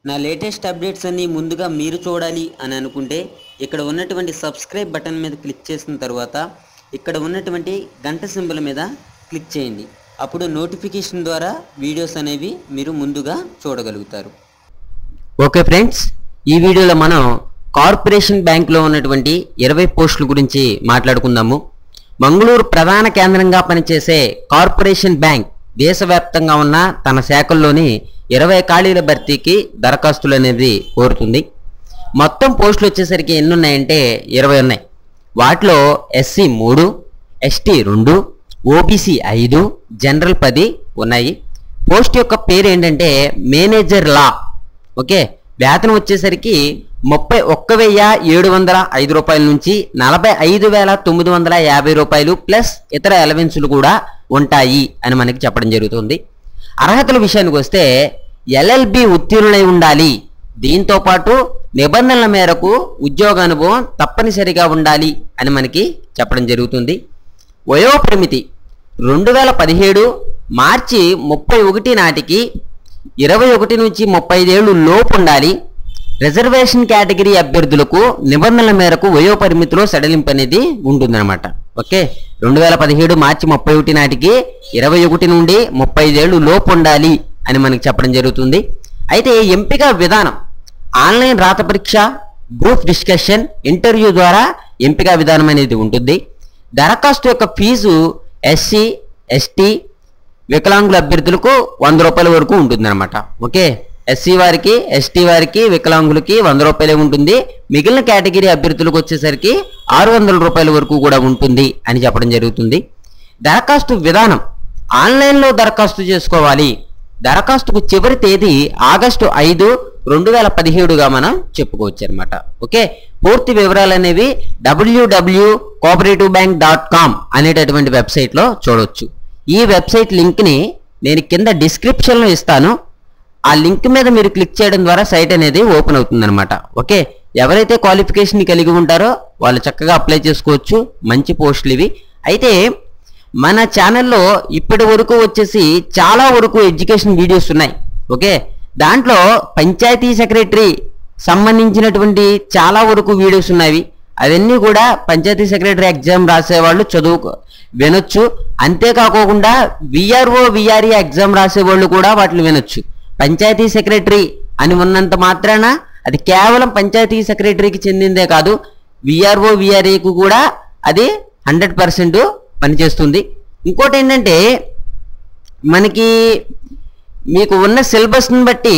నా latest updates అన్ని ముందుగా మీరు చూడాలి అని అనుకుంటే ఇక్కడ ఉన్నటువంటి సబ్స్క్రైబ్ బటన్ మీద క్లిక్ చేసిన తర్వాత ఇక్కడ ఉన్నటువంటి గంట సింబల్ మీద క్లిక్ చేయండి. అప్పుడు నోటిఫికేషన్ ద్వారా వీడియోస్ అనేవి మీరు ముందుగా చూడగలుగుతారు. ఓకే ఫ్రెండ్స్, ఈ వీడియోలో మనం కార్పొరేషన్ బ్యాంక్లో ఉన్నటువంటి 20 పోస్టుల గురించి మాట్లాడుకుందాము. మంగళూరు ప్రధాన కేంద్రంగా పనిచేసే కార్పొరేషన్ బ్యాంక్ దేశవ్యాప్తంగా ఉన్న తన శాఖల్లోని 20 ఖాళీల భర్తీకి దరఖాస్తులు అనేది కోరుతుంది. మొత్తం పోస్టులు వచ్చేసరికి ఎన్ని ఉన్నాయంటే 20 ఉన్నాయి. వాటిలో ఎస్సీ 3, ఎస్టీ 2, ఓబీసీ 5, జనరల్ 10 ఉన్నాయి. పోస్ట్ యొక్క పేరు ఏంటంటే మేనేజర్ లా. ఓకే, వేతనం వచ్చేసరికి 31,705 రూపాయల నుంచి 45,950 రూపాయలు ప్లస్ ఇతర అలవెన్సులు కూడా ఉంటాయి అని మనకి చెప్పడం జరుగుతుంది. అర్హతల విషయానికి వస్తే ఎల్ఎల్బి ఉత్తీర్ణులై ఉండాలి. దీంతో పాటు నిబంధనల మేరకు ఉద్యోగ అనుభవం తప్పనిసరిగా ఉండాలి అని మనకి చెప్పడం జరుగుతుంది. వయోపరిమితి 2017 మార్చి 31 నాటికి 21 నుంచి 35 ఏళ్ళు లోపు ఉండాలి. రిజర్వేషన్ కేటగిరీ అభ్యర్థులకు నిబంధనల మేరకు వయోపరిమితిలో సడలింపు అనేది ఉంటుందన్నమాట. ఓకే, 2017 మార్చి 31 నాటికి 21 నుండి 35 ఏళ్ళు లోపు ఉండాలి అని మనకి చెప్పడం జరుగుతుంది. అయితే ఎంపిక విధానం ఆన్లైన్ రాత పరీక్ష, గ్రూప్ డిస్కషన్, ఇంటర్వ్యూ ద్వారా ఎంపిక విధానం అనేది ఉంటుంది. దరఖాస్తు యొక్క ఫీజు ఎస్సీ, ఎస్టీ, వికలాంగుల అభ్యర్థులకు 100 రూపాయల వరకు ఉంటుందన్నమాట. ఓకే, ఎస్సీ వారికి, ఎస్టీ వారికి, వికలాంగులకి 100 రూపాయలే ఉంటుంది. మిగిలిన కేటగిరీ అభ్యర్థులకు వచ్చేసరికి 600 రూపాయల వరకు కూడా ఉంటుంది అని చెప్పడం జరుగుతుంది. దరఖాస్తు విధానం ఆన్లైన్లో దరఖాస్తు చేసుకోవాలి. దరఖాస్తుకు చివరి తేదీ ఆగస్టు 5, 2017గా మనం చెప్పుకోవచ్చు అనమాట. ఓకే, పూర్తి వివరాలు అనేవి www.cooperativebank.com అనేటటువంటి వెబ్సైట్లో చూడవచ్చు. ఈ వెబ్సైట్ లింక్ని నేను కింద డిస్క్రిప్షన్లో ఇస్తాను. ఆ లింక్ మీద మీరు క్లిక్ చేయడం ద్వారా సైట్ అనేది ఓపెన్ అవుతుందన్నమాట. ఓకే, ఎవరైతే క్వాలిఫికేషన్ కలిగి ఉంటారో వాళ్ళు చక్కగా అప్లై చేసుకోవచ్చు. మంచి పోస్టులు ఇవి. అయితే మన ఛానల్లో ఇప్పటి వరకు వచ్చేసి చాలా వరకు ఎడ్యుకేషన్ వీడియోస్ ఉన్నాయి. ఓకే, దాంట్లో పంచాయతీ సెక్రటరీ సంబంధించినటువంటి చాలా వరకు వీడియోస్ ఉన్నాయి. అవన్నీ కూడా పంచాయతీ సెక్రటరీ ఎగ్జామ్ రాసేవాళ్ళు వినొచ్చు. అంతేకాకుండా విఆర్ఓ, విఆర్ఈ ఎగ్జామ్ రాసేవాళ్ళు కూడా వాటిని వినొచ్చు. పంచాయతీ సెక్రటరీ అని ఉన్నంత మాత్రాన అది కేవలం పంచాయతీ సెక్రటరీకి చెందిందే కాదు, విఆర్ఓ, విఆర్ఈకు కూడా అది 100% పనిచేస్తుంది. ఇంకోటి ఏంటంటే మనకి మీకు ఉన్న సిలబస్ని బట్టి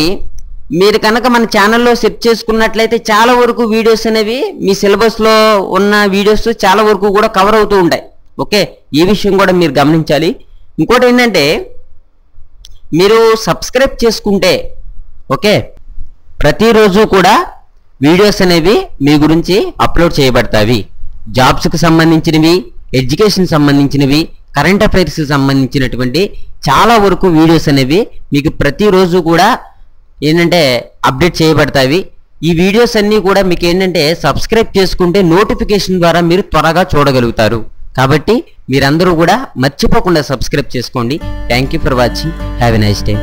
మీరు కనుక మన ఛానల్లో సెర్చ్ చేసుకున్నట్లయితే చాలా వరకు వీడియోస్ అనేవి మీ సిలబస్లో ఉన్న వీడియోస్ చాలా వరకు కూడా కవర్ అవుతూ ఉంటాయి. ఓకే, ఈ విషయం కూడా మీరు గమనించాలి. ఇంకోటి ఏంటంటే మీరు సబ్స్క్రైబ్ చేసుకుంటే ఓకే ప్రతిరోజు కూడా వీడియోస్ అనేవి మీ గురించి అప్లోడ్ చేయబడతాయి. జాబ్స్కి సంబంధించినవి, ఎడ్యుకేషన్ సంబంధించినవి, కరెంట్ అఫైర్స్కి సంబంధించినటువంటి చాలా వరకు వీడియోస్ అనేవి మీకు ప్రతిరోజు కూడా ఏంటంటే అప్డేట్ చేయబడతాయి. ఈ వీడియోస్ అన్నీ కూడా మీకు ఏంటంటే సబ్స్క్రైబ్ చేసుకుంటే నోటిఫికేషన్ ద్వారా మీరు త్వరగా చూడగలుగుతారు. కాబట్టి మీరందరూ కూడా మర్చిపోకుండా సబ్స్క్రైబ్ చేసుకోండి. Thank you for watching. Have a nice day.